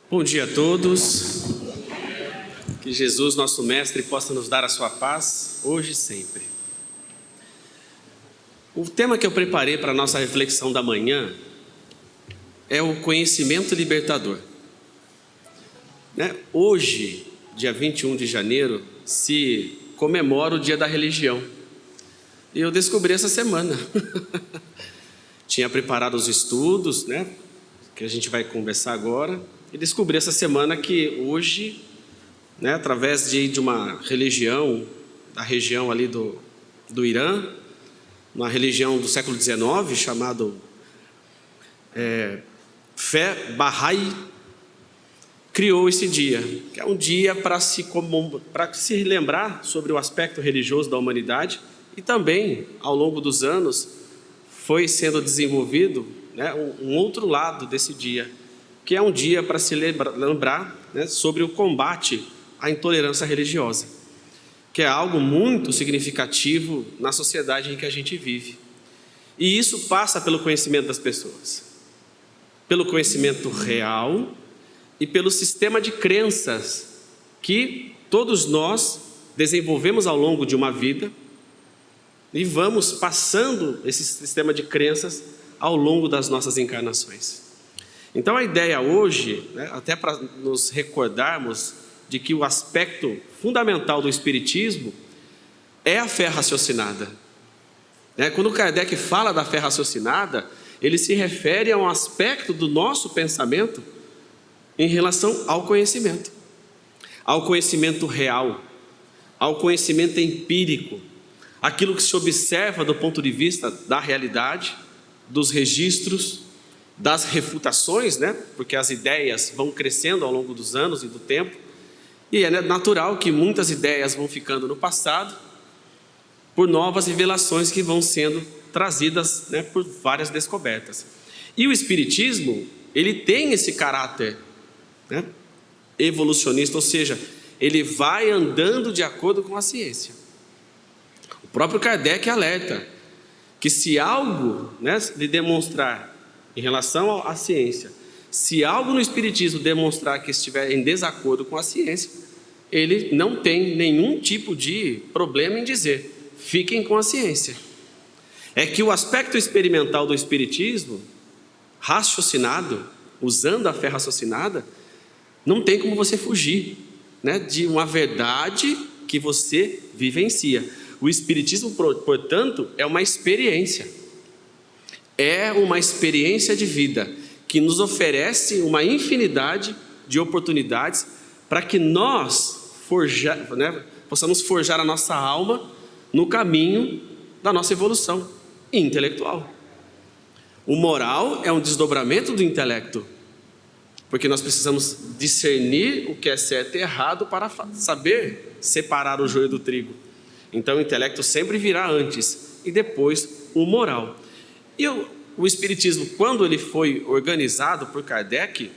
Bom dia a todos. Que Jesus, nosso Mestre, possa nos dar a sua paz, hoje e sempre. O tema que eu preparei para a nossa reflexão da manhã é o conhecimento libertador. Hoje, dia 21 de janeiro, se comemora o Dia da Religião. E eu descobri essa semana. Tinha preparado os estudos, que a gente vai conversar agora, e descobri essa semana que hoje, através de uma religião, da região ali do Irã, uma religião do século XIX, chamado Fé Bahá'í, criou esse dia, que é um dia para se lembrar sobre o aspecto religioso da humanidade, e também, ao longo dos anos, foi sendo desenvolvido um outro lado desse dia, que é um dia para se lembrar sobre o combate à intolerância religiosa, que é algo muito significativo na sociedade em que a gente vive. E isso passa pelo conhecimento das pessoas, pelo conhecimento real e pelo sistema de crenças que todos nós desenvolvemos ao longo de uma vida e vamos passando esse sistema de crenças ao longo das nossas encarnações. Então a ideia hoje, até para nos recordarmos de que o aspecto fundamental do Espiritismo é a fé raciocinada. Quando Kardec fala da fé raciocinada, ele se refere a um aspecto do nosso pensamento em relação ao conhecimento real, ao conhecimento empírico, aquilo que se observa do ponto de vista da realidade, dos registros, das refutações, porque as ideias vão crescendo ao longo dos anos e do tempo, e é natural que muitas ideias vão ficando no passado por novas revelações que vão sendo trazidas por várias descobertas. E o Espiritismo, ele tem esse caráter evolucionista, ou seja, ele vai andando de acordo com a ciência. O próprio Kardec alerta que se algo lhe demonstrar em relação à ciência, se algo no Espiritismo demonstrar que estiver em desacordo com a ciência, ele não tem nenhum tipo de problema em dizer, fiquem com a ciência. É que o aspecto experimental do Espiritismo, raciocinado, usando a fé raciocinada, não tem como você fugir de uma verdade que você vivencia. O Espiritismo, portanto, é uma experiência. É uma experiência de vida que nos oferece uma infinidade de oportunidades para que nós possamos forjar a nossa alma no caminho da nossa evolução intelectual. O moral é um desdobramento do intelecto, porque nós precisamos discernir o que é certo e errado para saber separar o joio do trigo. Então o intelecto sempre virá antes e depois o moral. E o Espiritismo, quando ele foi organizado por Kardec,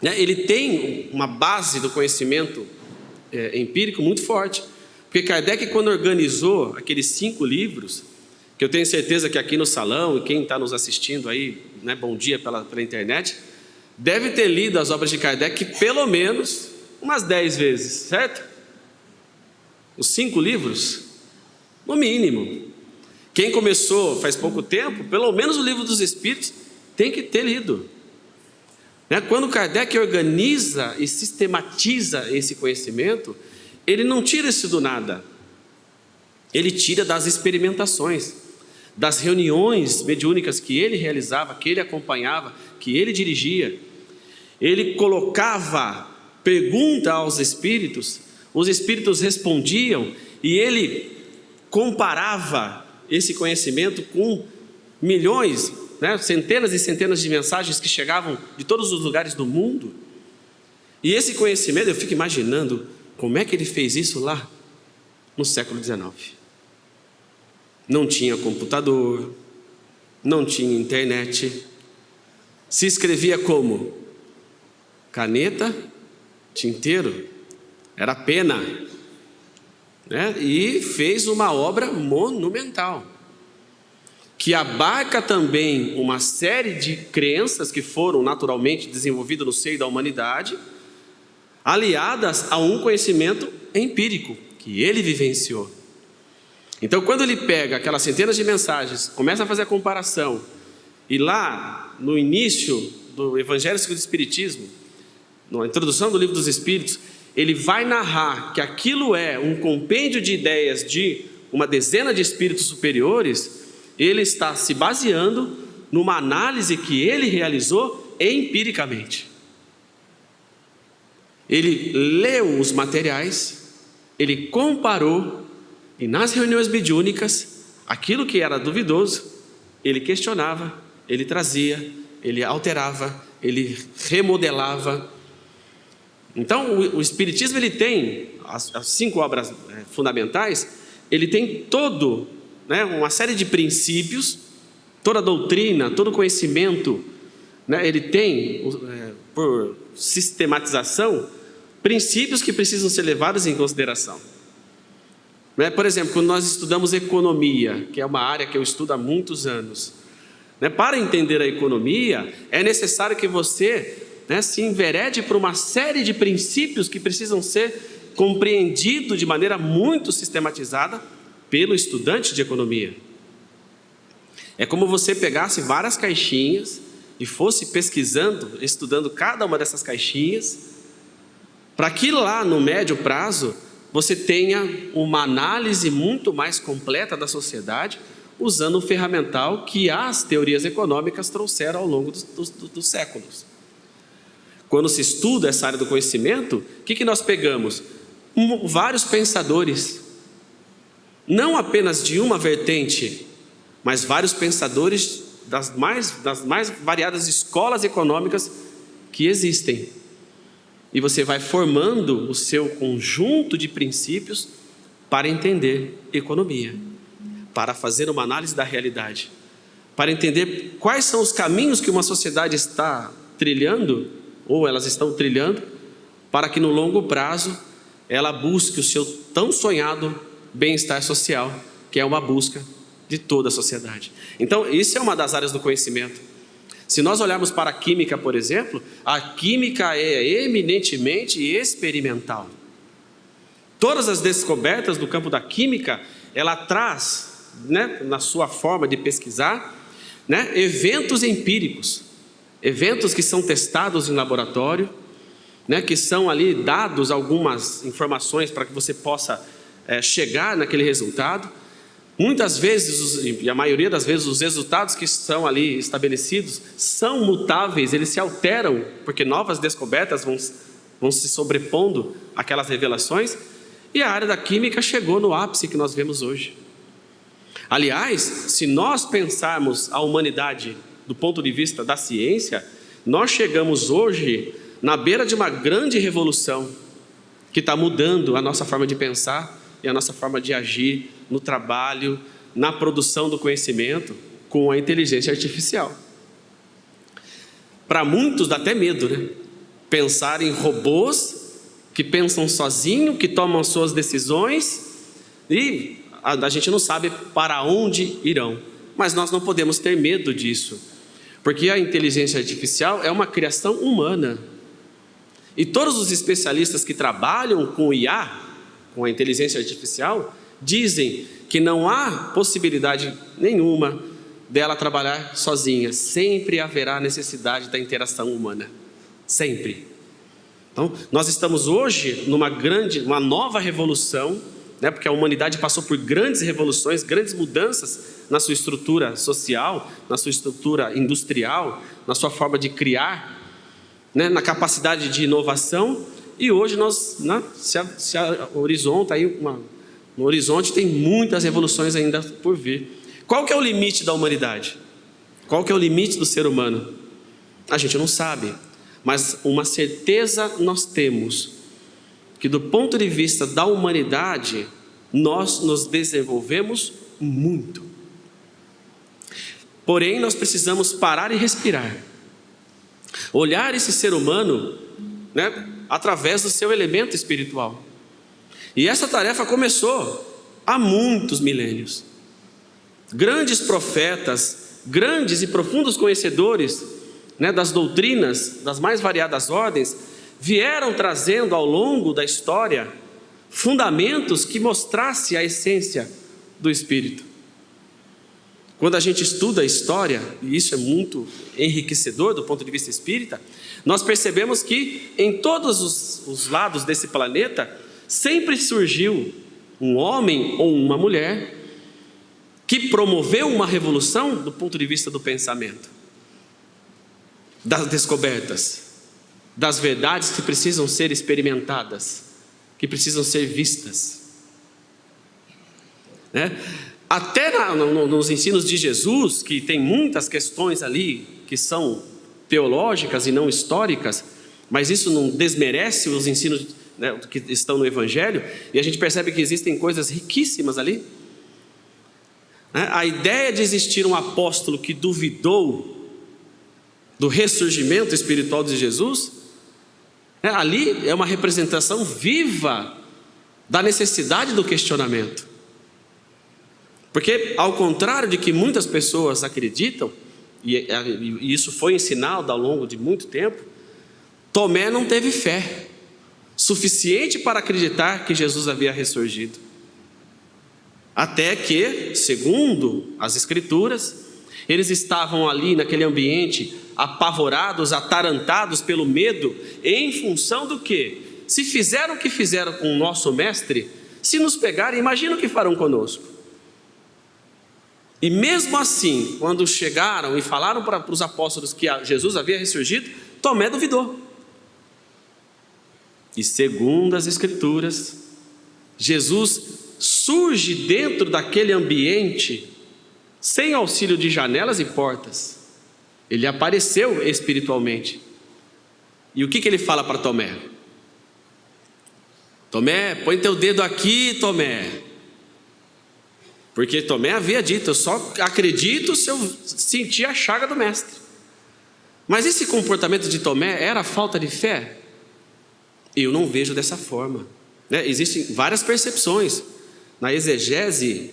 ele tem uma base do conhecimento empírico muito forte. Porque Kardec, quando organizou aqueles 5 livros, que eu tenho certeza que aqui no salão, e quem está nos assistindo aí, bom dia pela internet, deve ter lido as obras de Kardec pelo menos umas 10 vezes, certo? Os 5 livros, no mínimo. Quem começou faz pouco tempo, pelo menos o Livro dos Espíritos, tem que ter lido. Quando Kardec organiza e sistematiza esse conhecimento, ele não tira isso do nada. Ele tira das experimentações, das reuniões mediúnicas que ele realizava, que ele acompanhava, que ele dirigia. Ele colocava pergunta aos espíritos, os espíritos respondiam e ele comparava esse conhecimento com milhões, centenas e centenas de mensagens que chegavam de todos os lugares do mundo. E esse conhecimento, eu fico imaginando como é que ele fez isso lá no século XIX. Não tinha computador, não tinha internet. Se escrevia como? Caneta, tinteiro, era pena. E fez uma obra monumental, que abarca também uma série de crenças que foram naturalmente desenvolvidas no seio da humanidade, aliadas a um conhecimento empírico que ele vivenciou. Então, quando ele pega aquelas centenas de mensagens, começa a fazer a comparação, e lá no início do Evangelho segundo o Espiritismo, na introdução do Livro dos Espíritos, ele vai narrar que aquilo é um compêndio de ideias de uma dezena de espíritos superiores. Ele está se baseando numa análise que ele realizou empiricamente. Ele leu os materiais, ele comparou, e nas reuniões mediúnicas, aquilo que era duvidoso, ele questionava, ele trazia, ele alterava, ele remodelava. Então, o Espiritismo, ele tem as 5 obras fundamentais, ele tem uma série de princípios, toda a doutrina, todo o conhecimento, ele tem, por sistematização, princípios que precisam ser levados em consideração. Por exemplo, quando nós estudamos economia, que é uma área que eu estudo há muitos anos, para entender a economia, é necessário que você se enverede por uma série de princípios que precisam ser compreendidos de maneira muito sistematizada pelo estudante de economia. É como você pegasse várias caixinhas e fosse pesquisando, estudando cada uma dessas caixinhas, para que lá no médio prazo você tenha uma análise muito mais completa da sociedade, usando o ferramental que as teorias econômicas trouxeram ao longo dos séculos. Quando se estuda essa área do conhecimento, o que nós pegamos? Vários pensadores, não apenas de uma vertente, mas vários pensadores das mais variadas escolas econômicas que existem. E você vai formando o seu conjunto de princípios para entender economia, para fazer uma análise da realidade, para entender quais são os caminhos que uma sociedade está trilhando, ou elas estão trilhando, para que no longo prazo ela busque o seu tão sonhado bem-estar social, que é uma busca de toda a sociedade. Então, isso é uma das áreas do conhecimento. Se nós olharmos para a química, por exemplo, a química é eminentemente experimental. Todas as descobertas do campo da química, ela traz, na sua forma de pesquisar, eventos empíricos, eventos que são testados em laboratório, que são ali dados algumas informações para que você possa chegar naquele resultado. Muitas vezes, e a maioria das vezes, os resultados que são ali estabelecidos são mutáveis, eles se alteram, porque novas descobertas vão se sobrepondo àquelas revelações, e a área da química chegou no ápice que nós vemos hoje. Aliás, se nós pensarmos a humanidade do ponto de vista da ciência, nós chegamos hoje na beira de uma grande revolução que está mudando a nossa forma de pensar e a nossa forma de agir no trabalho, na produção do conhecimento com a inteligência artificial. Para muitos dá até medo, pensar em robôs que pensam sozinho, que tomam suas decisões e a gente não sabe para onde irão. Mas nós não podemos ter medo disso, porque a inteligência artificial é uma criação humana. E todos os especialistas que trabalham com IA, com a inteligência artificial, dizem que não há possibilidade nenhuma dela trabalhar sozinha. Sempre haverá necessidade da interação humana. Sempre. Então, nós estamos hoje numa nova revolução, porque a humanidade passou por grandes revoluções, grandes mudanças na sua estrutura social, na sua estrutura industrial, na sua forma de criar, na capacidade de inovação. E hoje nós, no horizonte tem muitas revoluções ainda por vir. Qual que é o limite da humanidade? Qual que é o limite do ser humano? A gente não sabe, mas uma certeza nós temos, que do ponto de vista da humanidade, nós nos desenvolvemos muito. Porém, nós precisamos parar e respirar. Olhar esse ser humano, através do seu elemento espiritual. E essa tarefa começou há muitos milênios. grandes profetas, grandes e profundos conhecedores, das doutrinas das mais variadas ordens, vieram trazendo ao longo da história fundamentos que mostrassem a essência do Espírito. Quando a gente estuda a história, e isso é muito enriquecedor do ponto de vista espírita, nós percebemos que em todos os lados desse planeta sempre surgiu um homem ou uma mulher que promoveu uma revolução do ponto de vista do pensamento, das descobertas, das verdades que precisam ser experimentadas, que precisam ser vistas, Até nos ensinos de Jesus, que tem muitas questões ali que são teológicas e não históricas, mas isso não desmerece os ensinos que estão no Evangelho, e a gente percebe que existem coisas riquíssimas ali. A ideia de existir um apóstolo que duvidou do ressurgimento espiritual de Jesus, ali é uma representação viva da necessidade do questionamento. Porque, ao contrário de que muitas pessoas acreditam, e isso foi ensinado ao longo de muito tempo, Tomé não teve fé suficiente para acreditar que Jesus havia ressurgido. Até que, segundo as Escrituras, eles estavam ali naquele ambiente, apavorados, atarantados pelo medo, em função do quê? Se fizeram o que fizeram com o nosso mestre, se nos pegarem, imagina o que farão conosco. E mesmo assim, quando chegaram e falaram para os apóstolos que Jesus havia ressurgido, Tomé duvidou. E segundo as Escrituras, Jesus surge dentro daquele ambiente, sem auxílio de janelas e portas. Ele apareceu espiritualmente. E o que ele fala para Tomé? Tomé, põe teu dedo aqui, Tomé. Porque Tomé havia dito, eu só acredito se eu sentir a chaga do mestre. Mas esse comportamento de Tomé era falta de fé? Eu não vejo dessa forma. Existem várias percepções. Na exegese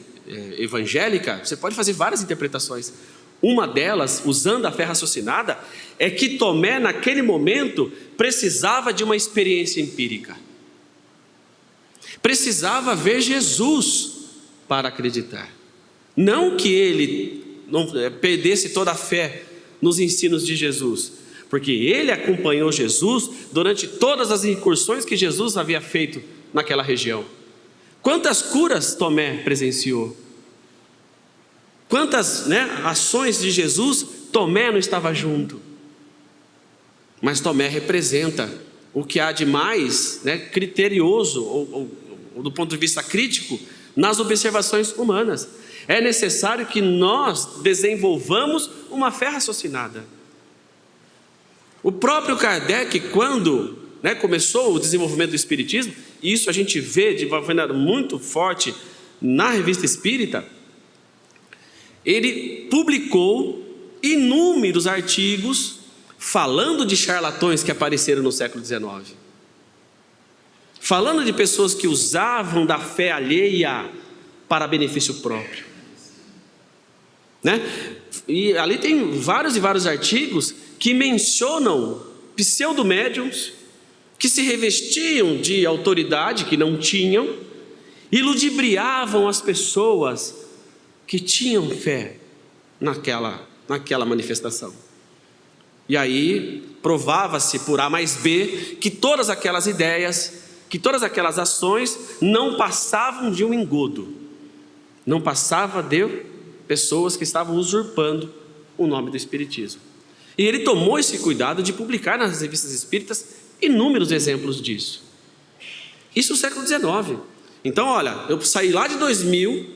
evangélica, você pode fazer várias interpretações. Uma delas, usando a fé raciocinada, é que Tomé, naquele momento, precisava de uma experiência empírica. Precisava ver Jesus para acreditar. Não que ele não perdesse toda a fé nos ensinos de Jesus, porque ele acompanhou Jesus durante todas as incursões que Jesus havia feito naquela região. Quantas curas Tomé presenciou? Quantas ações de Jesus Tomé não estava junto? Mas Tomé representa o que há de mais criterioso, ou do ponto de vista crítico, nas observações humanas. É necessário que nós desenvolvamos uma fé raciocinada. O próprio Kardec, quando começou o desenvolvimento do Espiritismo, e isso a gente vê de uma maneira muito forte na Revista Espírita, ele publicou inúmeros artigos falando de charlatões que apareceram no século XIX. Falando de pessoas que usavam da fé alheia para benefício próprio. E ali tem vários e vários artigos que mencionam pseudo-médiuns que se revestiam de autoridade que não tinham e ludibriavam as pessoas que tinham fé naquela manifestação. E aí provava-se por A mais B que todas aquelas ideias, que todas aquelas ações não passavam de um engodo, não passava de pessoas que estavam usurpando o nome do Espiritismo. E ele tomou esse cuidado de publicar nas revistas espíritas inúmeros exemplos disso. Isso no século XIX. Então, olha, eu saí lá de 2000,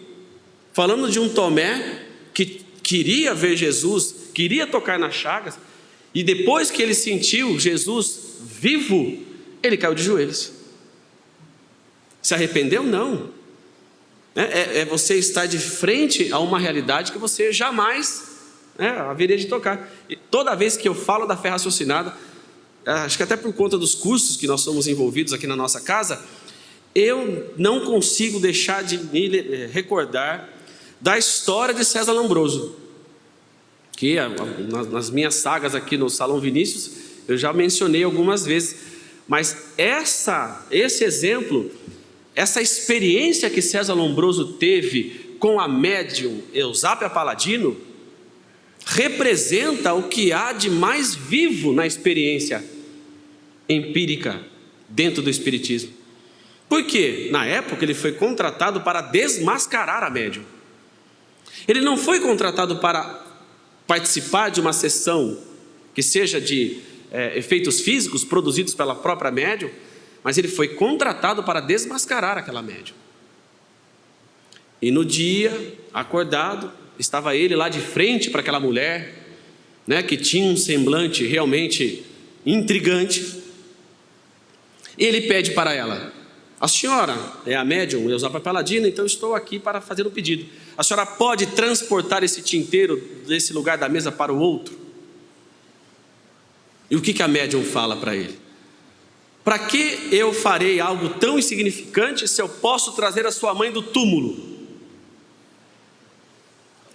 falando de um Tomé que queria ver Jesus, queria tocar nas chagas, e depois que ele sentiu Jesus vivo, ele caiu de joelhos. Se arrependeu? Não. É você estar de frente a uma realidade que você jamais haveria de tocar. E toda vez que eu falo da fé raciocinada, acho que até por conta dos cursos que nós somos envolvidos aqui na nossa casa, eu não consigo deixar de me recordar da história de César Lombroso, que nas minhas sagas aqui no Salão Vinícius, eu já mencionei algumas vezes, mas esse exemplo, essa experiência que César Lombroso teve com a médium Eusápia Paladino, representa o que há de mais vivo na experiência empírica dentro do espiritismo. Porque na época ele foi contratado para desmascarar a médium. Ele não foi contratado para participar de uma sessão que seja de efeitos físicos produzidos pela própria médium, mas ele foi contratado para desmascarar aquela médium. E no dia, acordado, estava ele lá de frente para aquela mulher, né, que tinha um semblante realmente intrigante. E ele pede para ela: a senhora é a médium Eusápia Paladino, então estou aqui para fazer um pedido. A senhora pode transportar esse tinteiro desse lugar da mesa para o outro? E o que a médium fala para ele? Para que eu farei algo tão insignificante se eu posso trazer a sua mãe do túmulo?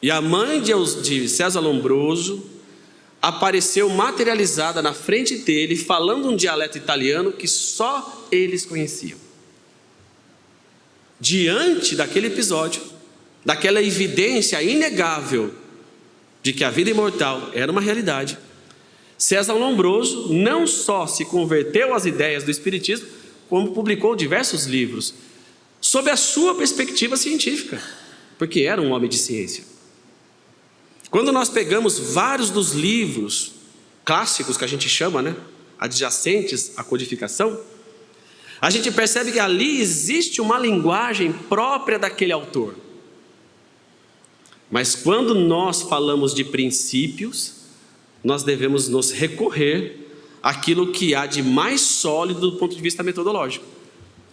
E a mãe de César Lombroso apareceu materializada na frente dele, falando um dialeto italiano que só eles conheciam. Diante daquele episódio, daquela evidência inegável de que a vida imortal era uma realidade, César Lombroso não só se converteu às ideias do espiritismo, como publicou diversos livros, sob a sua perspectiva científica, porque era um homem de ciência. Quando nós pegamos vários dos livros clássicos, que a gente chama, né, adjacentes à codificação, a gente percebe que ali existe uma linguagem própria daquele autor. Mas quando nós falamos de princípios, nós devemos nos recorrer àquilo que há de mais sólido do ponto de vista metodológico,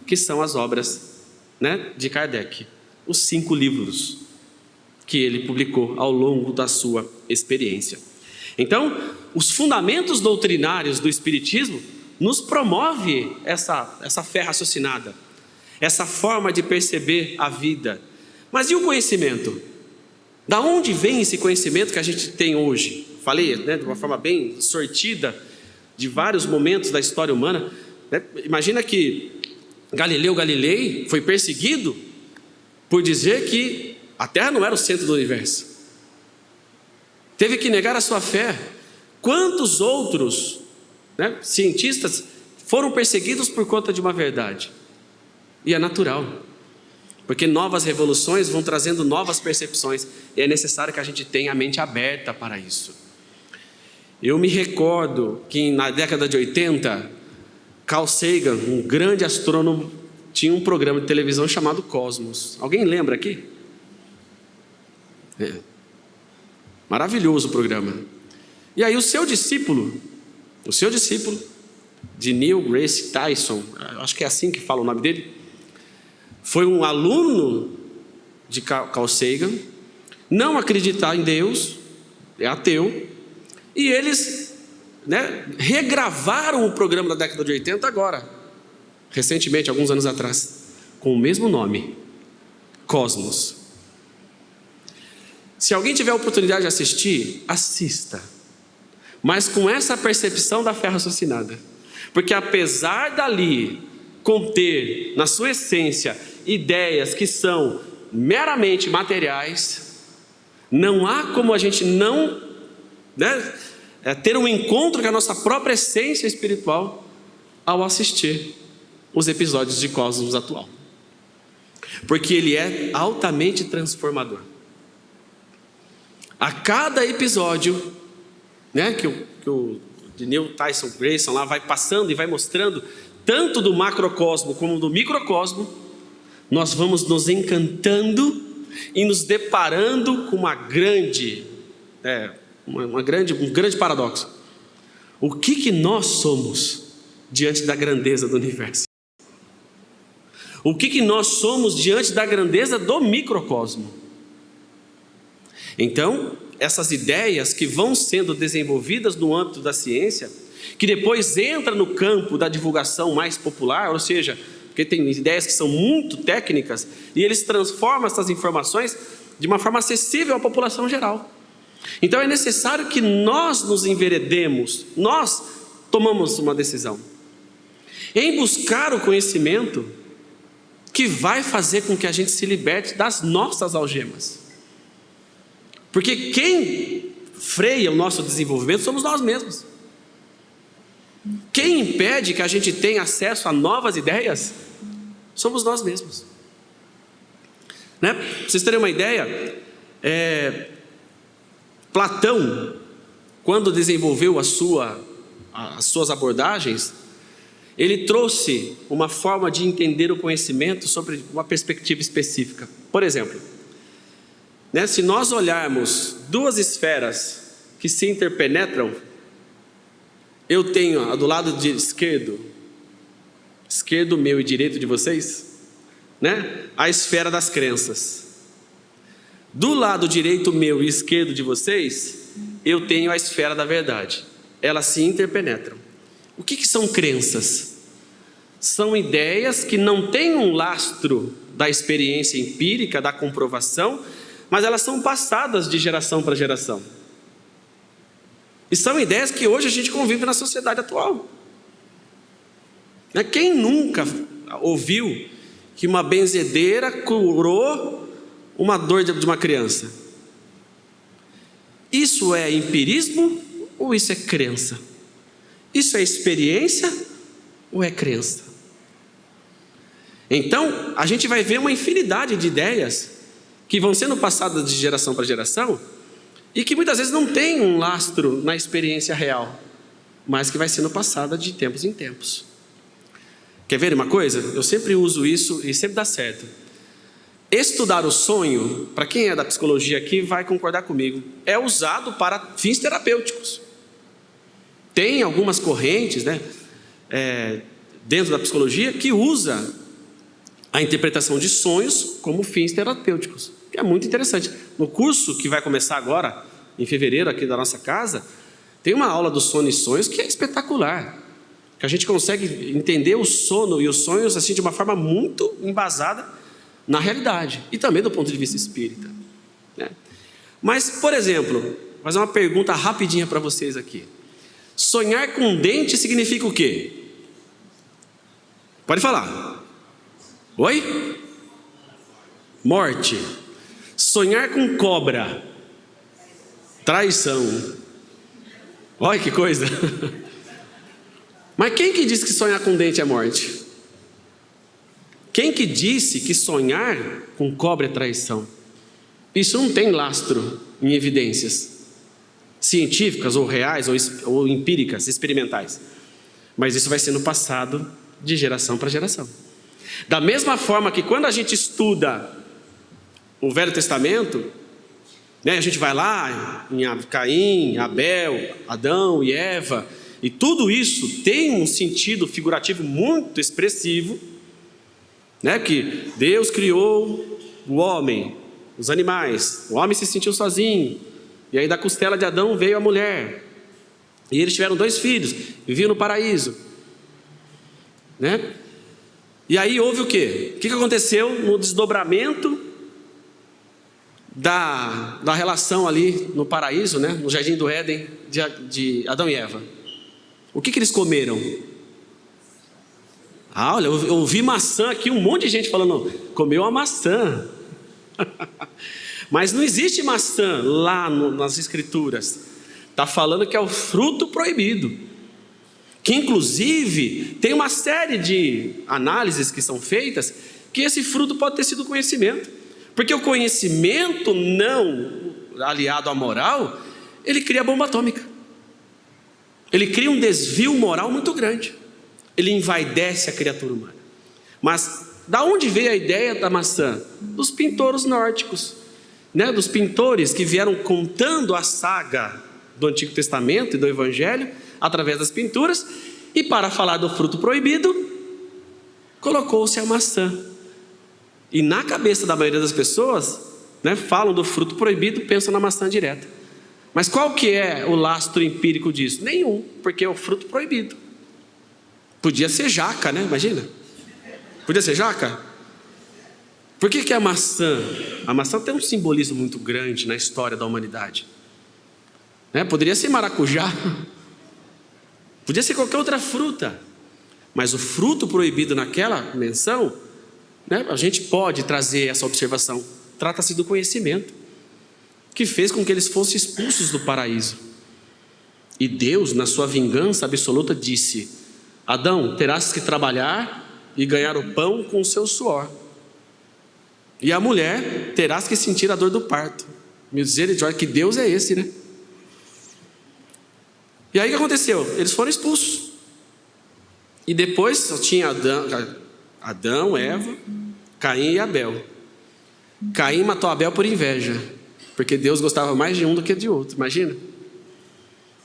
que são as obras, né, de Kardec, os 5 livros que ele publicou ao longo da sua experiência. Então, os fundamentos doutrinários do Espiritismo nos promove essa fé raciocinada, essa forma de perceber a vida. Mas e o conhecimento? Da onde vem esse conhecimento que a gente tem hoje? Falei, né, de uma forma bem sortida, de vários momentos da história humana, né? Imagina que Galileu Galilei foi perseguido por dizer que a Terra não era o centro do universo. Teve que negar a sua fé. Quantos outros, né, cientistas foram perseguidos por conta de uma verdade? E é natural, porque novas revoluções vão trazendo novas percepções, e é necessário que a gente tenha a mente aberta para isso. Eu me recordo que na década de 80, Carl Sagan, um grande astrônomo, tinha um programa de televisão chamado Cosmos. Alguém lembra aqui? Maravilhoso o programa. E aí o seu discípulo de Neil Grace Tyson, acho que é assim que fala o nome dele, foi um aluno de Carl Sagan, não acreditar em Deus, é ateu, e eles, né, regravaram o programa da década de 80 agora, recentemente, alguns anos atrás, com o mesmo nome, Cosmos. Se alguém tiver a oportunidade de assistir, assista, mas com essa percepção da fé raciocinada, porque apesar dali conter na sua essência ideias que são meramente materiais, não há como a gente não, né, ter um encontro com a nossa própria essência espiritual ao assistir os episódios de Cosmos atual, porque ele é altamente transformador. A cada episódio, né, que o de Neil Tyson Grayson lá vai passando e vai mostrando, tanto do macrocosmo como do microcosmo, nós vamos nos encantando e nos deparando com um grande paradoxo. O que nós somos diante da grandeza do universo? O que nós somos diante da grandeza do microcosmo? Então, essas ideias que vão sendo desenvolvidas no âmbito da ciência, que depois entra no campo da divulgação mais popular, ou seja, porque tem ideias que são muito técnicas, e eles transformam essas informações de uma forma acessível à população geral. Então é necessário que nós nos enveredemos, nós tomamos uma decisão em buscar o conhecimento que vai fazer com que a gente se liberte das nossas algemas. Porque quem freia o nosso desenvolvimento somos nós mesmos. Quem impede que a gente tenha acesso a novas ideias somos nós mesmos. Né? Para vocês terem uma ideia, Platão, quando desenvolveu as suas abordagens, ele trouxe uma forma de entender o conhecimento sobre uma perspectiva específica. Por exemplo, né, se nós olharmos duas esferas que se interpenetram, eu tenho do lado esquerdo meu e direito de vocês, né, a esfera das crenças. Do lado direito meu e esquerdo de vocês, eu tenho a esfera da verdade. Elas se interpenetram. O que são crenças? São ideias que não têm um lastro da experiência empírica, da comprovação, mas elas são passadas de geração para geração. E são ideias que hoje a gente convive na sociedade atual. Quem nunca ouviu que uma benzedeira curou uma dor de uma criança? Isso é empirismo ou isso é crença? Isso é experiência ou é crença? Então, a gente vai ver uma infinidade de ideias que vão sendo passadas de geração para geração e que muitas vezes não tem um lastro na experiência real, mas que vai sendo passada de tempos em tempos. Quer ver uma coisa? Eu sempre uso isso e sempre dá certo. Estudar o sonho, para quem é da psicologia aqui vai concordar comigo, é usado para fins terapêuticos. Tem algumas correntes, né, dentro da psicologia que usa a interpretação de sonhos como fins terapêuticos, que é muito interessante. No curso que vai começar agora, em fevereiro, aqui da nossa casa, tem uma aula do sono e sonhos que é espetacular, que a gente consegue entender o sono e os sonhos assim, de uma forma muito embasada na realidade, e também do ponto de vista espírita, né? Mas, por exemplo, vou fazer uma pergunta rapidinha para vocês aqui. Sonhar com dente significa o quê? Pode falar. Oi? Morte. Sonhar com cobra. Traição. Olha que coisa. Mas quem que disse que sonhar com dente é morte? Quem que disse que sonhar com cobra é traição? Isso não tem lastro em evidências científicas ou reais ou empíricas, experimentais. Mas isso vai sendo passado de geração para geração. Da mesma forma que quando a gente estuda o Velho Testamento, né, a gente vai lá em Caim, Abel, Adão e Eva, e tudo isso tem um sentido figurativo muito expressivo, né, que Deus criou o homem, os animais, o homem se sentiu sozinho, e aí da costela de Adão veio a mulher, e eles tiveram 2 filhos, viviam no paraíso, né? E aí houve o quê? O que aconteceu no desdobramento da relação ali no paraíso, né? No jardim do Éden de Adão e Eva? O que eles comeram? Olha, eu ouvi maçã aqui, um monte de gente falando, comeu a maçã. Mas não existe maçã lá nas escrituras. Está falando que é o fruto proibido. Que inclusive tem uma série de análises que são feitas que esse fruto pode ter sido conhecimento. Porque o conhecimento não aliado à moral, ele cria bomba atômica. Ele cria um desvio moral muito grande. Ele envaidece a criatura humana. Mas da onde veio a ideia da maçã? Dos pintores nórdicos, né? Dos pintores que vieram contando a saga do Antigo Testamento e do Evangelho através das pinturas, e para falar do fruto proibido, colocou-se a maçã. E na cabeça da maioria das pessoas, né, falam do fruto proibido, pensam na maçã direta. Mas qual que é o lastro empírico disso? Nenhum, porque é o fruto proibido. Podia ser jaca, né? Imagina. Podia ser jaca? Por que a maçã? A maçã tem um simbolismo muito grande na história da humanidade. Poderia ser maracujá, podia ser qualquer outra fruta, mas o fruto proibido naquela menção, a gente pode trazer essa observação. Trata-se do conhecimento, que fez com que eles fossem expulsos do paraíso. E Deus, na sua vingança absoluta, disse: Adão, terás que trabalhar e ganhar o pão com o seu suor. E a mulher, terás que sentir a dor do parto. Misericórdia, que Deus é esse, né? E aí o que aconteceu? Eles foram expulsos. E depois só tinha Adão, Eva, Caim e Abel. Caim matou Abel por inveja, porque Deus gostava mais de um do que de outro. Imagina?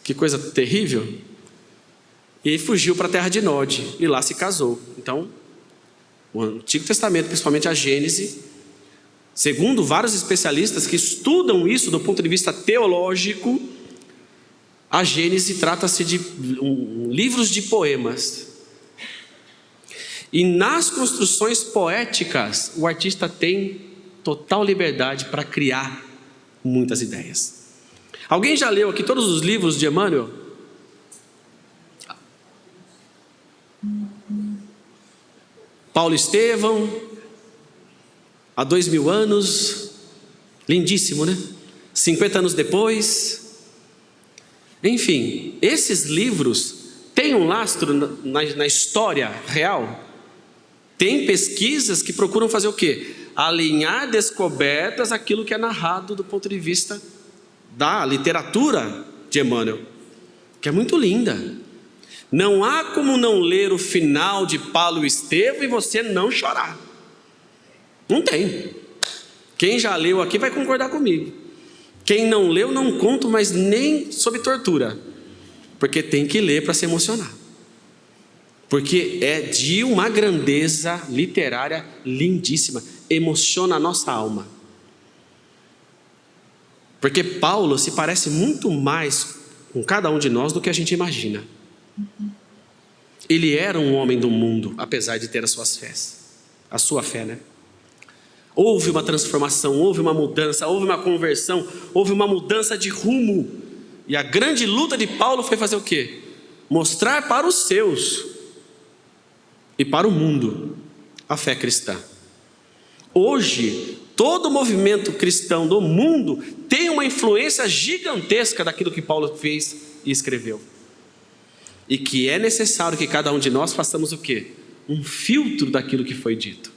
Que coisa terrível. E fugiu para a terra de Nod, e lá se casou. Então, o Antigo Testamento, principalmente a Gênese, segundo vários especialistas que estudam isso do ponto de vista teológico, a Gênese trata-se de livros de poemas. E nas construções poéticas, o artista tem total liberdade para criar muitas ideias. Alguém já leu aqui todos os livros de Emmanuel? Paulo Estevão, há 2000 anos, lindíssimo, né? 50 anos depois. Enfim, esses livros têm um lastro na história real. Tem pesquisas que procuram fazer o quê? Alinhar descobertas àquilo que é narrado do ponto de vista da literatura de Emmanuel, que é muito linda. Não há como não ler o final de Paulo Estevão e você não chorar. Não tem. Quem já leu aqui vai concordar comigo. Quem não leu, não conto, mas nem sob tortura, porque tem que ler para se emocionar, porque é de uma grandeza literária lindíssima, emociona a nossa alma. Porque Paulo se parece muito mais com cada um de nós do que a gente imagina. Ele era um homem do mundo, apesar de ter a sua fé, né? Houve uma transformação, houve uma mudança, houve uma conversão, houve uma mudança de rumo. E a grande luta de Paulo foi fazer o quê? Mostrar para os seus e para o mundo a fé cristã. Hoje, todo o movimento cristão do mundo tem uma influência gigantesca daquilo que Paulo fez e escreveu. E que é necessário que cada um de nós façamos o quê? Um filtro daquilo que foi dito.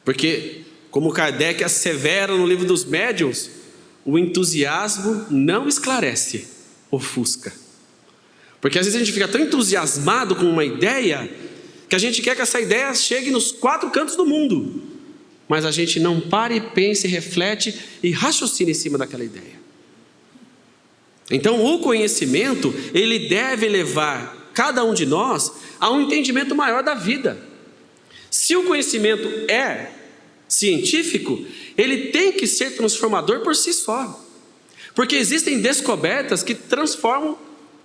Porque, como Kardec assevera no livro dos Médiuns, o entusiasmo não esclarece, ofusca. Porque às vezes a gente fica tão entusiasmado com uma ideia, que a gente quer que essa ideia chegue nos 4 cantos do mundo, mas a gente não para e pensa e reflete e raciocina em cima daquela ideia. Então o conhecimento, ele deve levar cada um de nós a um entendimento maior da vida. Se o conhecimento é científico, ele tem que ser transformador por si só, porque existem descobertas que transformam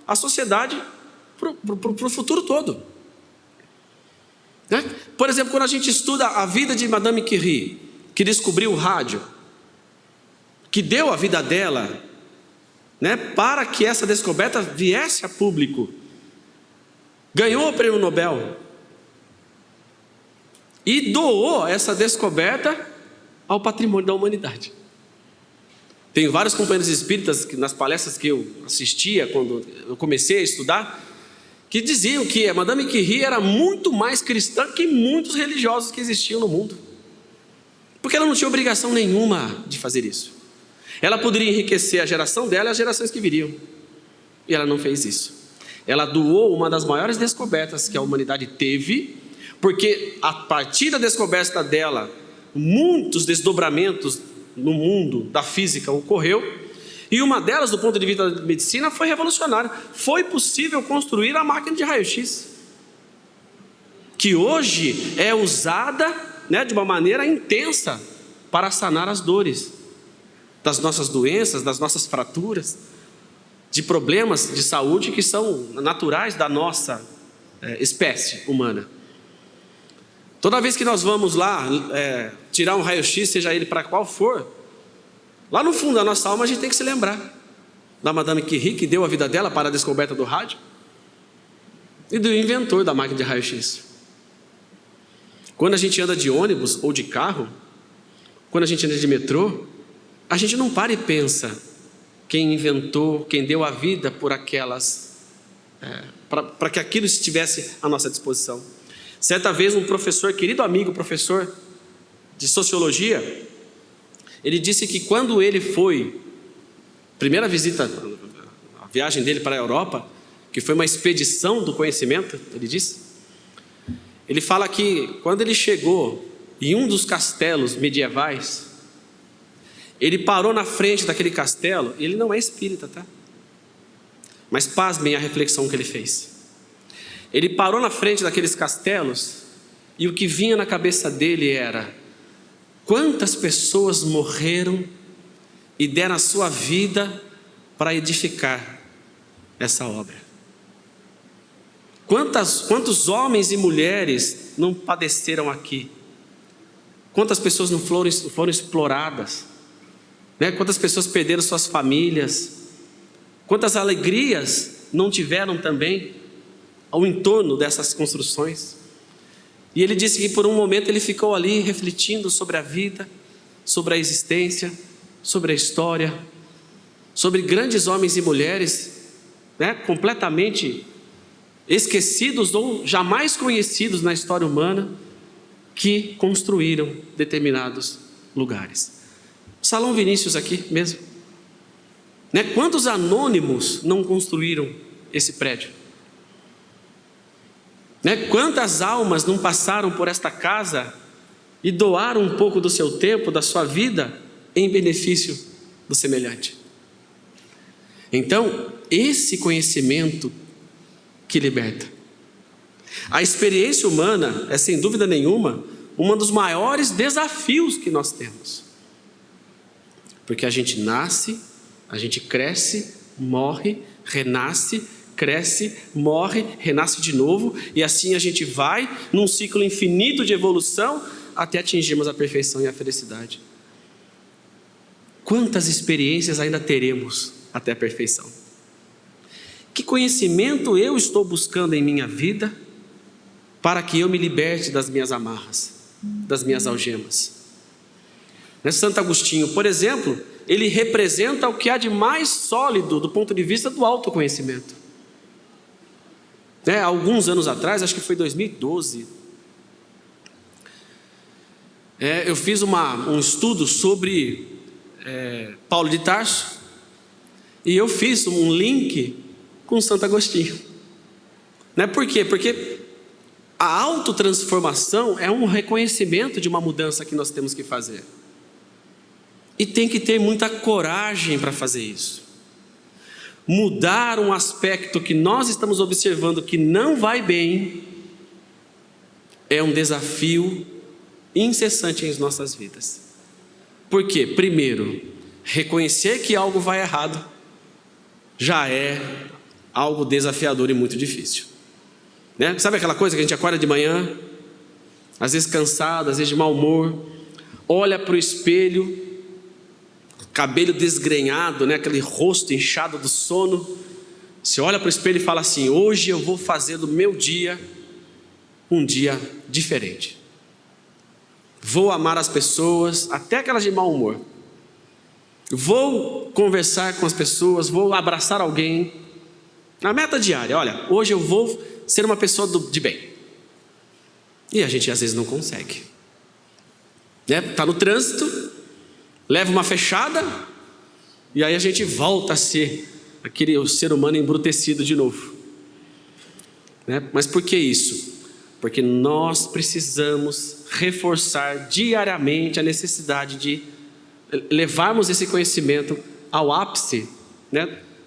a sociedade para o futuro todo, né? Por exemplo, quando a gente estuda a vida de Madame Curie, que descobriu o rádio, que deu a vida dela, né, para que essa descoberta viesse a público, ganhou o prêmio Nobel e doou essa descoberta ao patrimônio da humanidade. Tem vários companheiros espíritas que, nas palestras que eu assistia quando eu comecei a estudar, que diziam que a Madame Curie era muito mais cristã que muitos religiosos que existiam no mundo, porque ela não tinha obrigação nenhuma de fazer isso. Ela poderia enriquecer a geração dela e as gerações que viriam, e ela não fez isso. Ela doou uma das maiores descobertas que a humanidade teve, porque a partir da descoberta dela, muitos desdobramentos no mundo da física ocorreu, e uma delas, do ponto de vista da medicina, foi revolucionária. Foi possível construir a máquina de raio-x, que hoje é usada, né, de uma maneira intensa para sanar as dores das nossas doenças, das nossas fraturas, de problemas de saúde que são naturais da nossa espécie humana. Toda vez que nós vamos lá tirar um raio-x, seja ele para qual for, lá no fundo da nossa alma a gente tem que se lembrar da Madame Curie, que deu a vida dela para a descoberta do rádio, e do inventor da máquina de raio-x. Quando a gente anda de ônibus ou de carro, quando a gente anda de metrô, a gente não para e pensa quem inventou, quem deu a vida por aquelas, para que aquilo estivesse à nossa disposição. Certa vez um professor, querido amigo, professor de sociologia, ele disse que quando ele foi, primeira visita, a viagem dele para a Europa, que foi uma expedição do conhecimento, ele disse, ele fala que quando ele chegou em um dos castelos medievais, ele parou na frente daquele castelo, ele não é espírita, tá? Mas pasmem a reflexão que ele fez. Ele parou na frente daqueles castelos e o que vinha na cabeça dele era: quantas pessoas morreram e deram a sua vida para edificar essa obra? Quantos homens e mulheres não padeceram aqui? Quantas pessoas não foram exploradas? Né? Quantas pessoas perderam suas famílias? Quantas alegrias não tiveram também ao entorno dessas construções? E ele disse que por um momento ele ficou ali refletindo sobre a vida, sobre a existência, sobre a história, sobre grandes homens e mulheres, né, completamente esquecidos ou jamais conhecidos na história humana, que construíram determinados lugares. Salão Vinícius aqui mesmo, né? Quantos anônimos não construíram esse prédio? Né? Quantas almas não passaram por esta casa e doaram um pouco do seu tempo, da sua vida, em benefício do semelhante? Então, esse conhecimento que liberta. A experiência humana é, sem dúvida nenhuma, um dos maiores desafios que nós temos. Porque a gente nasce, a gente cresce, morre, renasce, cresce, morre, renasce de novo, e assim a gente vai num ciclo infinito de evolução até atingirmos a perfeição e a felicidade. Quantas experiências ainda teremos até a perfeição? Que conhecimento eu estou buscando em minha vida para que eu me liberte das minhas amarras, das minhas algemas? Santo Agostinho, por exemplo, ele representa o que há de mais sólido do ponto de vista do autoconhecimento. Alguns anos atrás, acho que foi 2012, eu fiz um estudo sobre Paulo de Tarso, e eu fiz um link com Santo Agostinho. Por quê? Porque a autotransformação é um reconhecimento de uma mudança que nós temos que fazer. E tem que ter muita coragem para fazer isso. Mudar um aspecto que nós estamos observando que não vai bem é um desafio incessante em nossas vidas. Por quê? Primeiro, reconhecer que algo vai errado já é algo desafiador e muito difícil. Sabe aquela coisa que a gente acorda de manhã, às vezes cansado, às vezes de mau humor, olha para o espelho, cabelo desgrenhado, aquele rosto inchado do sono. Você olha para o espelho e fala assim: hoje eu vou fazer do meu dia um dia diferente. Vou amar as pessoas, até aquelas de mau humor. Vou conversar com as pessoas, vou abraçar alguém. A meta diária: olha, hoje eu vou ser uma pessoa de bem. E a gente às vezes não consegue. Está no trânsito, leva uma fechada, e aí a gente volta a ser o ser humano embrutecido de novo. Mas por que isso? Porque nós precisamos reforçar diariamente a necessidade de levarmos esse conhecimento ao ápice,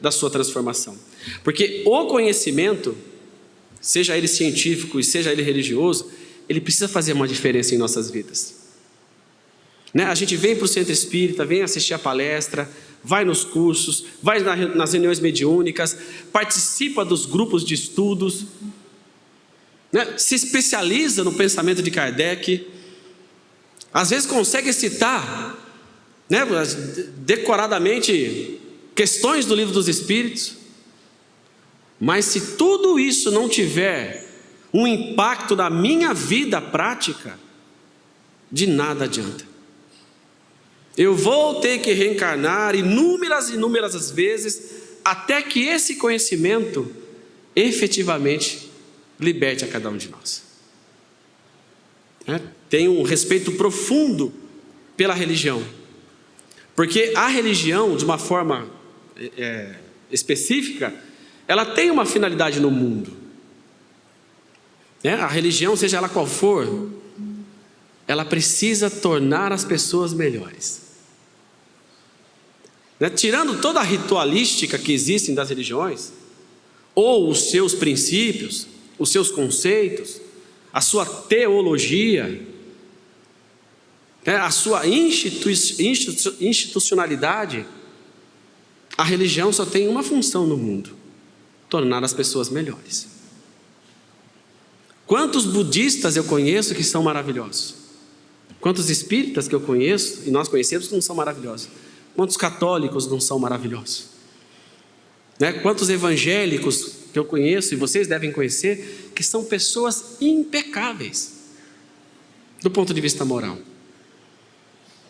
da sua transformação. Porque o conhecimento, seja ele científico e seja ele religioso, ele precisa fazer uma diferença em nossas vidas. A gente vem para o centro espírita, vem assistir a palestra, vai nos cursos, vai nas reuniões mediúnicas, participa dos grupos de estudos, né, se especializa no pensamento de Kardec, às vezes consegue citar, né, decoradamente questões do Livro dos Espíritos, mas se tudo isso não tiver um impacto na minha vida prática, de nada adianta. Eu vou ter que reencarnar inúmeras vezes, até que esse conhecimento efetivamente liberte a cada um de nós. Tenho um respeito profundo pela religião, porque a religião, de uma forma específica, ela tem uma finalidade no mundo. A religião, seja ela qual for, ela precisa tornar as pessoas melhores. Tirando toda a ritualística que existe das religiões, ou os seus princípios, os seus conceitos, a sua teologia, a sua institucionalidade, a religião só tem uma função no mundo: tornar as pessoas melhores. Quantos budistas eu conheço que são maravilhosos? Quantos espíritas que eu conheço, e nós conhecemos, que não são maravilhosos? Quantos católicos não são maravilhosos? Quantos evangélicos que eu conheço, e vocês devem conhecer, que são pessoas impecáveis do ponto de vista moral.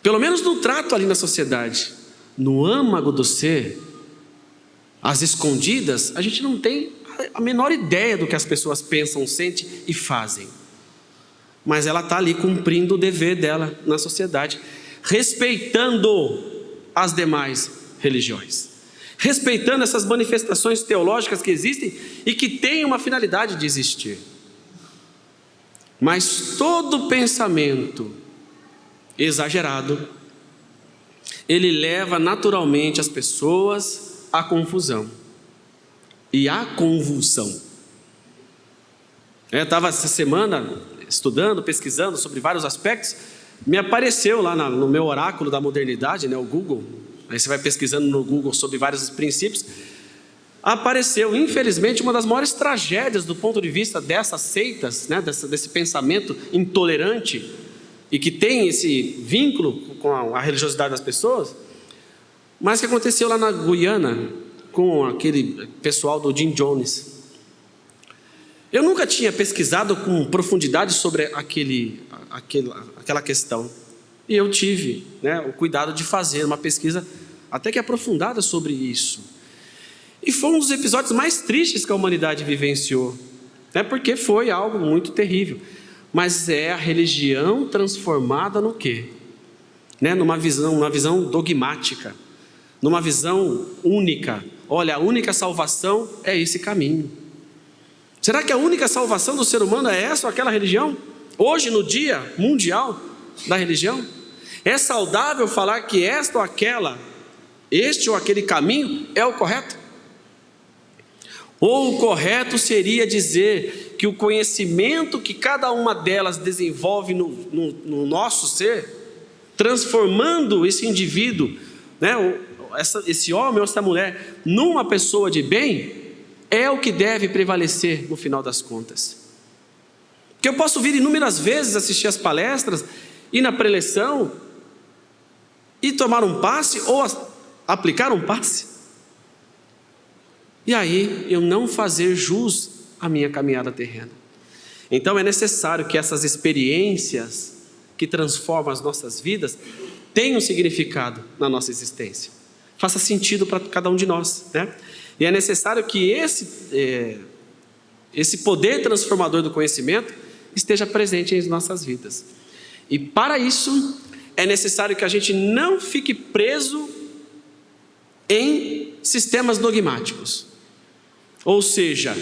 Pelo menos no trato ali na sociedade. No âmago do ser, às escondidas, a gente não tem a menor ideia do que as pessoas pensam, sentem e fazem. Mas ela está ali cumprindo o dever dela na sociedade, respeitando as demais religiões, respeitando essas manifestações teológicas que existem e que têm uma finalidade de existir. Mas todo pensamento exagerado, ele leva naturalmente as pessoas à confusão e à convulsão. Eu estava essa semana estudando, pesquisando sobre vários aspectos. Me apareceu lá no meu oráculo da modernidade, o Google. Aí você vai pesquisando no Google sobre vários princípios. Apareceu, infelizmente, uma das maiores tragédias do ponto de vista dessas seitas, desse pensamento intolerante e que tem esse vínculo com a religiosidade das pessoas, mas que aconteceu lá na Guiana com aquele pessoal do Jim Jones. Eu nunca tinha pesquisado com profundidade sobre aquela questão, e eu tive o cuidado de fazer uma pesquisa até que aprofundada sobre isso, e foi um dos episódios mais tristes que a humanidade vivenciou, porque foi algo muito terrível. Mas é a religião transformada no quê? Numa visão dogmática, numa visão única. Olha, a única salvação é esse caminho. Será que a única salvação do ser humano é essa ou aquela religião? Hoje, no Dia Mundial da Religião, é saudável falar que esta ou aquela, este ou aquele caminho é o correto? Ou o correto seria dizer que o conhecimento que cada uma delas desenvolve no nosso ser, transformando esse indivíduo, esse homem ou essa mulher, numa pessoa de bem, é o que deve prevalecer no final das contas. Porque eu posso vir inúmeras vezes assistir as palestras, ir na preleção, e tomar um passe, ou aplicar um passe, e aí eu não fazer jus à minha caminhada terrena. Então é necessário que essas experiências que transformam as nossas vidas tenham significado na nossa existência, faça sentido para cada um de nós, E é necessário que esse poder transformador do conhecimento esteja presente em nossas vidas. E para isso é necessário que a gente não fique preso em sistemas dogmáticos. Ou seja,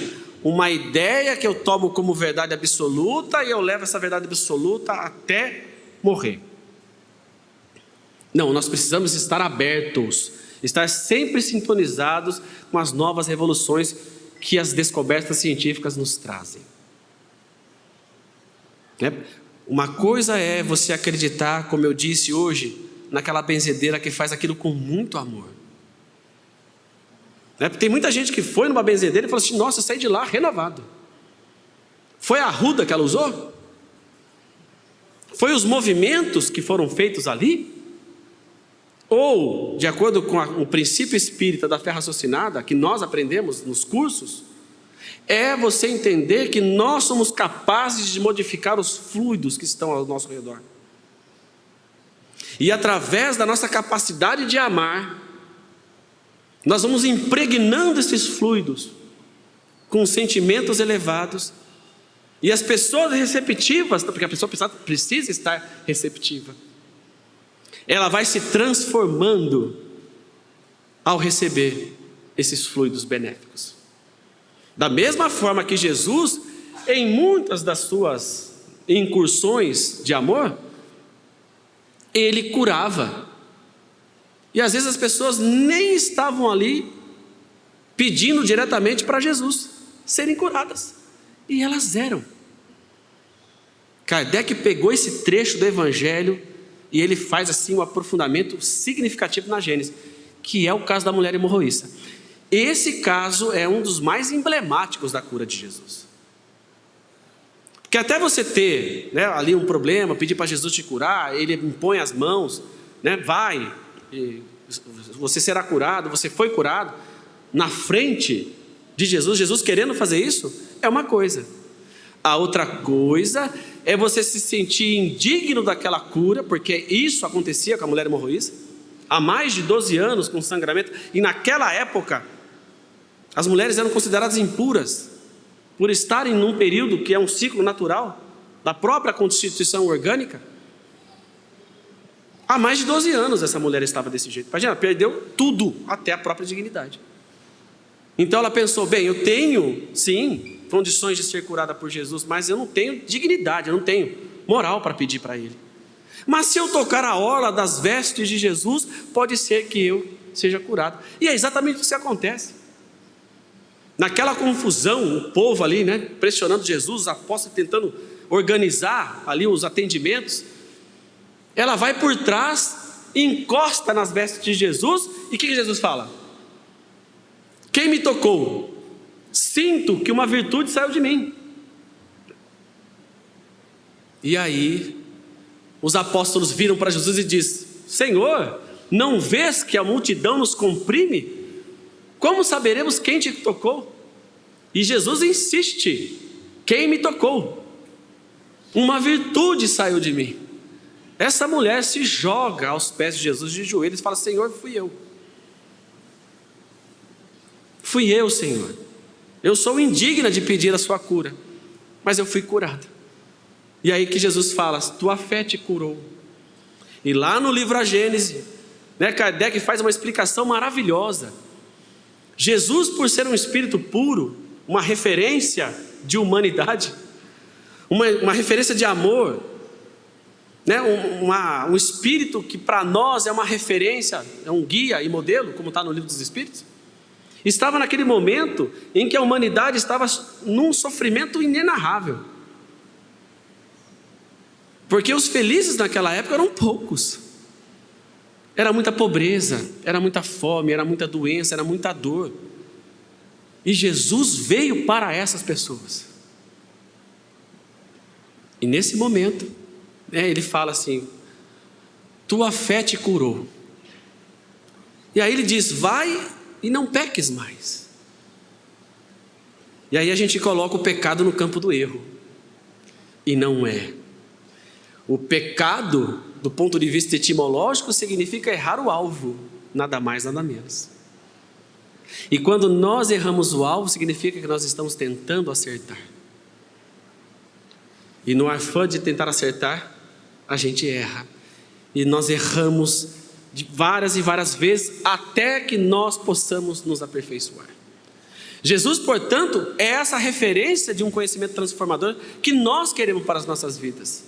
uma ideia que eu tomo como verdade absoluta e eu levo essa verdade absoluta até morrer. Não, nós precisamos estar abertos, estar sempre sintonizados com as novas revoluções que as descobertas científicas nos trazem. Uma coisa é você acreditar, como eu disse hoje, naquela benzedeira que faz aquilo com muito amor. Tem muita gente que foi numa benzedeira e falou assim: nossa, eu saí de lá renovado. Foi a arruda que ela usou? Foi os movimentos que foram feitos ali? Ou, de acordo com o princípio espírita da fé raciocinada, que nós aprendemos nos cursos, é você entender que nós somos capazes de modificar os fluidos que estão ao nosso redor. E através da nossa capacidade de amar, nós vamos impregnando esses fluidos com sentimentos elevados. E as pessoas receptivas, porque a pessoa precisa estar receptiva, ela vai se transformando ao receber esses fluidos benéficos. Da mesma forma que Jesus, em muitas das suas incursões de amor, ele curava. E às vezes as pessoas nem estavam ali pedindo diretamente para Jesus serem curadas. E elas eram. Kardec pegou esse trecho do Evangelho e ele faz assim um aprofundamento significativo na Gênesis, que é o caso da mulher hemorroísta. Esse caso é um dos mais emblemáticos da cura de Jesus. Porque até você ter, né, ali um problema, pedir para Jesus te curar, ele impõe as mãos, né, vai, você será curado, você foi curado, na frente de Jesus, Jesus querendo fazer isso, é uma coisa. A outra coisa é você se sentir indigno daquela cura, porque isso acontecia com a mulher hemorroísta, há mais de 12 anos com sangramento, e naquela época, as mulheres eram consideradas impuras, por estarem num período que é um ciclo natural, da própria constituição orgânica. Há mais de 12 anos essa mulher estava desse jeito. Imagina, perdeu tudo, até a própria dignidade. Então ela pensou, bem, eu tenho, sim, condições de ser curada por Jesus, mas eu não tenho dignidade, eu não tenho moral para pedir para Ele. Mas se eu tocar a orla das vestes de Jesus, pode ser que eu seja curado. E é exatamente isso que acontece. Naquela confusão, o povo ali, né, pressionando Jesus, os apóstolos tentando organizar ali os atendimentos, ela vai por trás, encosta nas vestes de Jesus, e o que Jesus fala? Quem me tocou? Sinto que uma virtude saiu de mim. E aí, os apóstolos viram para Jesus e dizem, Senhor, não vês que a multidão nos comprime? Como saberemos quem te tocou? E Jesus insiste, quem me tocou? Uma virtude saiu de mim. Essa mulher se joga aos pés de Jesus de joelhos e fala, Senhor, fui eu. Fui eu, Senhor. Eu sou indigna de pedir a sua cura, mas eu fui curada. E aí que Jesus fala, tua fé te curou. E lá no livro A Gênese, né, Kardec faz uma explicação maravilhosa. Jesus, por ser um espírito puro, uma referência de humanidade, uma referência de amor, né, um espírito que para nós é uma referência, é um guia e modelo, como está no livro dos Espíritos, estava naquele momento em que a humanidade estava num sofrimento inenarrável. Porque os felizes naquela época eram poucos. Era muita pobreza, era muita fome, era muita doença, era muita dor. E Jesus veio para essas pessoas. E nesse momento, né, ele fala assim, tua fé te curou. E aí ele diz, vai e não peques mais. E aí a gente coloca o pecado no campo do erro. E não é. O pecado, do ponto de vista etimológico, significa errar o alvo, nada mais, nada menos. E quando nós erramos o alvo, significa que nós estamos tentando acertar. E no afã de tentar acertar, a gente erra. E nós erramos de várias e várias vezes, até que nós possamos nos aperfeiçoar. Jesus, portanto, é essa referência de um conhecimento transformador que nós queremos para as nossas vidas.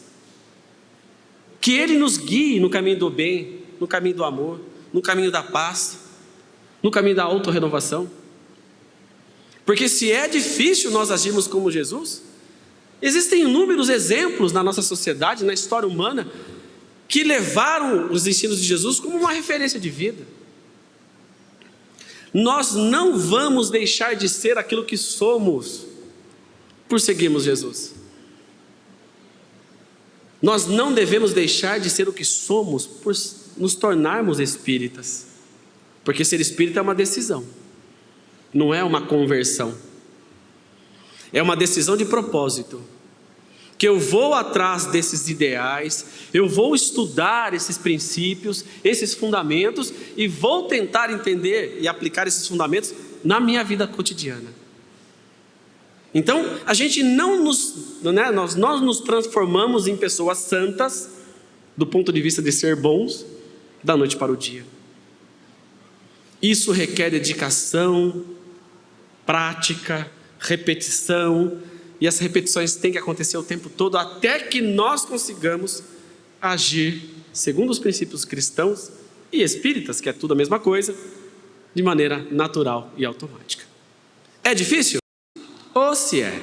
Que Ele nos guie no caminho do bem, no caminho do amor, no caminho da paz, no caminho da autorrenovação. Porque se é difícil nós agirmos como Jesus, existem inúmeros exemplos na nossa sociedade, na história humana, que levaram os ensinos de Jesus como uma referência de vida. Nós não vamos deixar de ser aquilo que somos por seguirmos Jesus. Nós não devemos deixar de ser o que somos por nos tornarmos espíritas. Porque ser espírita é uma decisão, não é uma conversão. É uma decisão de propósito. Que eu vou atrás desses ideais, eu vou estudar esses princípios, esses fundamentos, e vou tentar entender e aplicar esses fundamentos na minha vida cotidiana. Então, a gente nós nos transformamos em pessoas santas, do ponto de vista de ser bons, da noite para o dia. Isso requer dedicação, prática, repetição, e as repetições têm que acontecer o tempo todo, até que nós consigamos agir segundo os princípios cristãos e espíritas, que é tudo a mesma coisa, de maneira natural e automática. É difícil? Ou se é?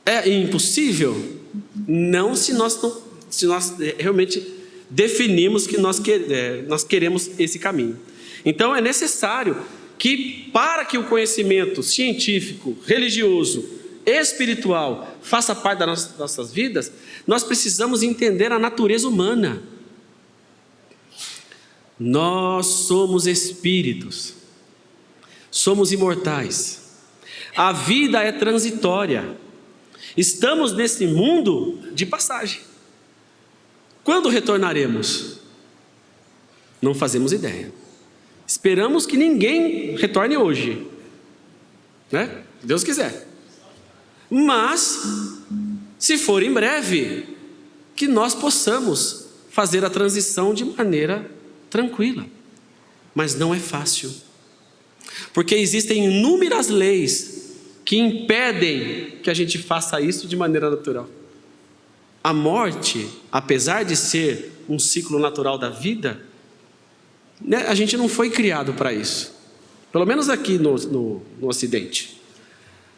É impossível? Não, se nós realmente definimos que nós queremos esse caminho. Então é necessário que, para que o conhecimento científico, religioso, espiritual faça parte das nossas vidas, nós precisamos entender a natureza humana. Nós somos espíritos, somos imortais, a vida é transitória, estamos nesse mundo de passagem. Quando retornaremos? Não fazemos ideia. Esperamos que ninguém retorne hoje, né? Se Deus quiser. Mas, se for em breve, que nós possamos fazer a transição de maneira tranquila. Mas não é fácil. Porque existem inúmeras leis que impedem que a gente faça isso de maneira natural. A morte, apesar de ser um ciclo natural da vida, né, a gente não foi criado para isso. Pelo menos aqui no Ocidente.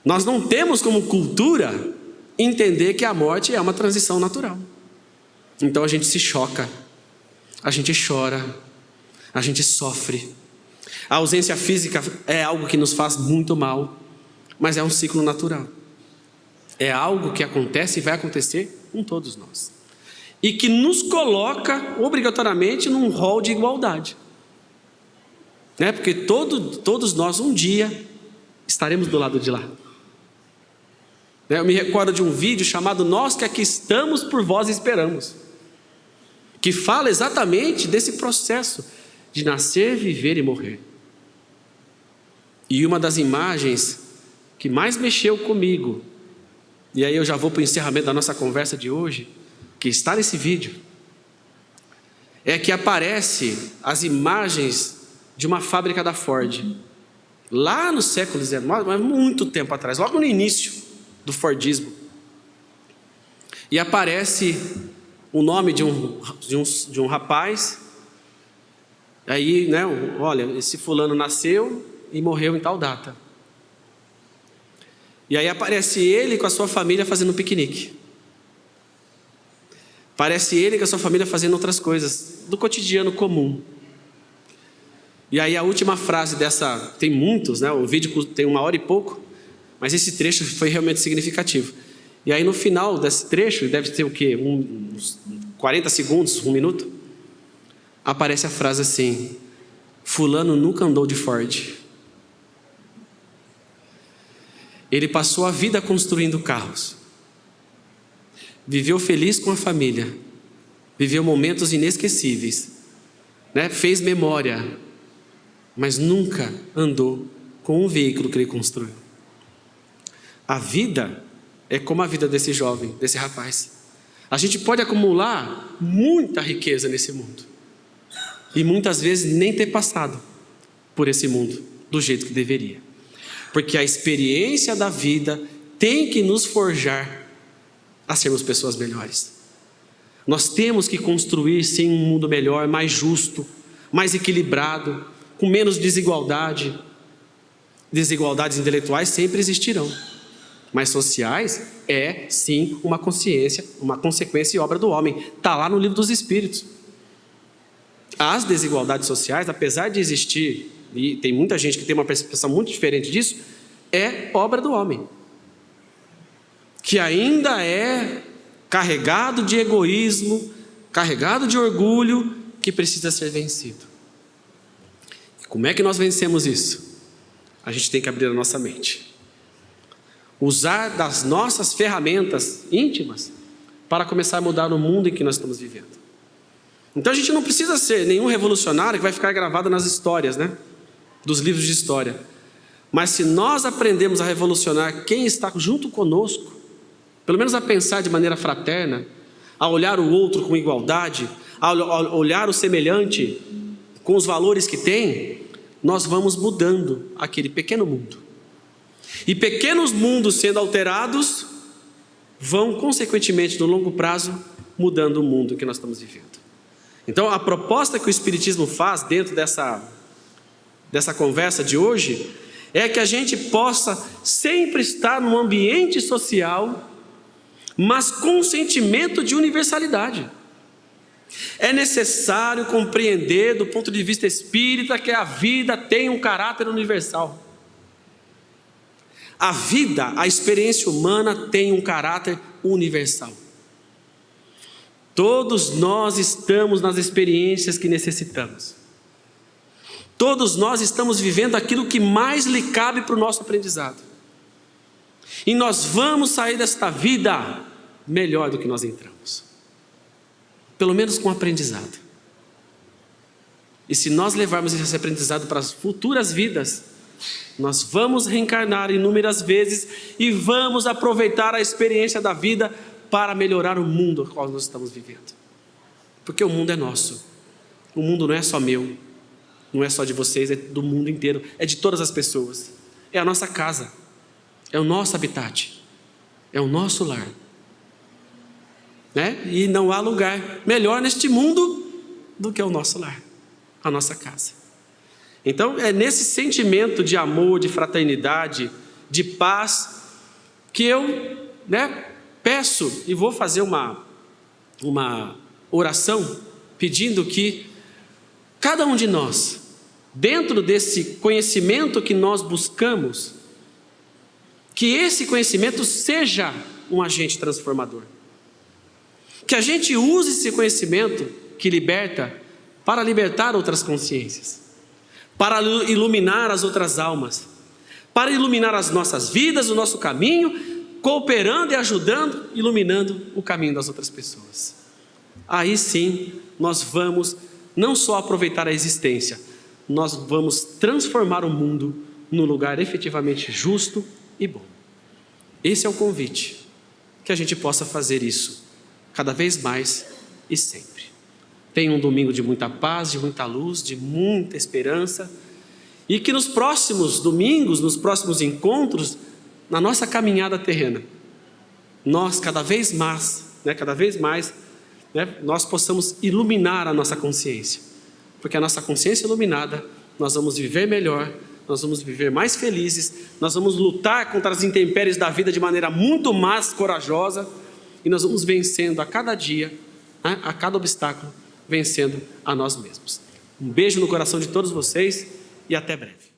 Nós não temos como cultura entender que a morte é uma transição natural. Então a gente se choca, a gente chora, a gente sofre. A ausência física é algo que nos faz muito mal, mas é um ciclo natural. É algo que acontece e vai acontecer com todos nós. E que nos coloca obrigatoriamente num rol de igualdade. Né? Porque todos nós um dia estaremos do lado de lá. Eu me recordo de um vídeo chamado Nós que aqui estamos, por vós esperamos, que fala exatamente desse processo de nascer, viver e morrer. E uma das imagens que mais mexeu comigo, e aí eu já vou para o encerramento da nossa conversa de hoje, que está nesse vídeo, é que aparece as imagens de uma fábrica da Ford, lá no século XIX, mas muito tempo atrás, logo no início do Fordismo. E aparece o nome de um rapaz, aí, né, olha, esse fulano nasceu e morreu em tal data. E aí aparece ele com a sua família fazendo um piquenique. Aparece ele com a sua família fazendo outras coisas do cotidiano comum. E aí a última frase dessa, tem muitos, né? O vídeo tem 1 hora e pouco, mas esse trecho foi realmente significativo. E aí no final desse trecho, deve ter o quê? Uns 40 segundos, 1 minuto, aparece a frase assim: fulano nunca andou de Ford. Ele passou a vida construindo carros. Viveu feliz com a família. Viveu momentos inesquecíveis, né? Fez memória, mas nunca andou com um veículo que ele construiu. A vida é como a vida desse jovem, desse rapaz. A gente pode acumular muita riqueza nesse mundo e muitas vezes nem ter passado por esse mundo do jeito que deveria, porque a experiência da vida tem que nos forjar a sermos pessoas melhores. Nós temos que construir sim um mundo melhor, mais justo, mais equilibrado, com menos desigualdade. Desigualdades intelectuais sempre existirão, mas sociais é sim uma consequência e obra do homem. Está lá no livro dos Espíritos. As desigualdades sociais, apesar de existir, e tem muita gente que tem uma percepção muito diferente disso, é obra do homem. que ainda é carregado de egoísmo, carregado de orgulho, que precisa ser vencido. E como é que nós vencemos isso? A gente tem que abrir a nossa mente. Usar das nossas ferramentas íntimas para começar a mudar o mundo em que nós estamos vivendo. Então a gente não precisa ser nenhum revolucionário que vai ficar gravado nas histórias, né? Dos livros de história. Mas se nós aprendemos a revolucionar quem está junto conosco, pelo menos a pensar de maneira fraterna, a olhar o outro com igualdade, a olhar o semelhante com os valores que tem, nós vamos mudando aquele pequeno mundo. E pequenos mundos sendo alterados, vão consequentemente no longo prazo mudando o mundo que nós estamos vivendo. Então a proposta que o Espiritismo faz dentro dessa conversa de hoje é que a gente possa sempre estar num ambiente social, mas com um sentimento de universalidade. É necessário compreender do ponto de vista espírita que a vida tem um caráter universal. A vida, a experiência humana tem um caráter universal. Todos nós estamos nas experiências que necessitamos. Todos nós estamos vivendo aquilo que mais lhe cabe para o nosso aprendizado. E nós vamos sair desta vida melhor do que nós entramos. Pelo menos com aprendizado. E se nós levarmos esse aprendizado para as futuras vidas, nós vamos reencarnar inúmeras vezes e vamos aproveitar a experiência da vida para melhorar o mundo no qual nós estamos vivendo. Porque o mundo é nosso. O mundo não é só meu, não é só de vocês, é do mundo inteiro, é de todas as pessoas. É a nossa casa, é o nosso habitat, é o nosso lar. Né? E não há lugar melhor neste mundo do que o nosso lar, a nossa casa. Então é nesse sentimento de amor, de fraternidade, de paz, que eu peço e vou fazer uma oração pedindo que cada um de nós, dentro desse conhecimento que nós buscamos, que esse conhecimento seja um agente transformador. Que a gente use esse conhecimento que liberta para libertar outras consciências, para iluminar as outras almas, para iluminar as nossas vidas, o nosso caminho, cooperando e ajudando, iluminando o caminho das outras pessoas. Aí sim, nós vamos não só aproveitar a existência, nós vamos transformar o mundo num lugar efetivamente justo e bom. Esse é o convite, que a gente possa fazer isso cada vez mais e sempre. Tenha um domingo de muita paz, de muita luz, de muita esperança, e que nos próximos domingos, nos próximos encontros, na nossa caminhada terrena, nós cada vez mais, nós possamos iluminar a nossa consciência, porque a nossa consciência iluminada, nós vamos viver melhor, nós vamos viver mais felizes, nós vamos lutar contra as intempéries da vida de maneira muito mais corajosa, e nós vamos vencendo a cada dia, a cada obstáculo, vencendo a nós mesmos. Um beijo no coração de todos vocês e até breve.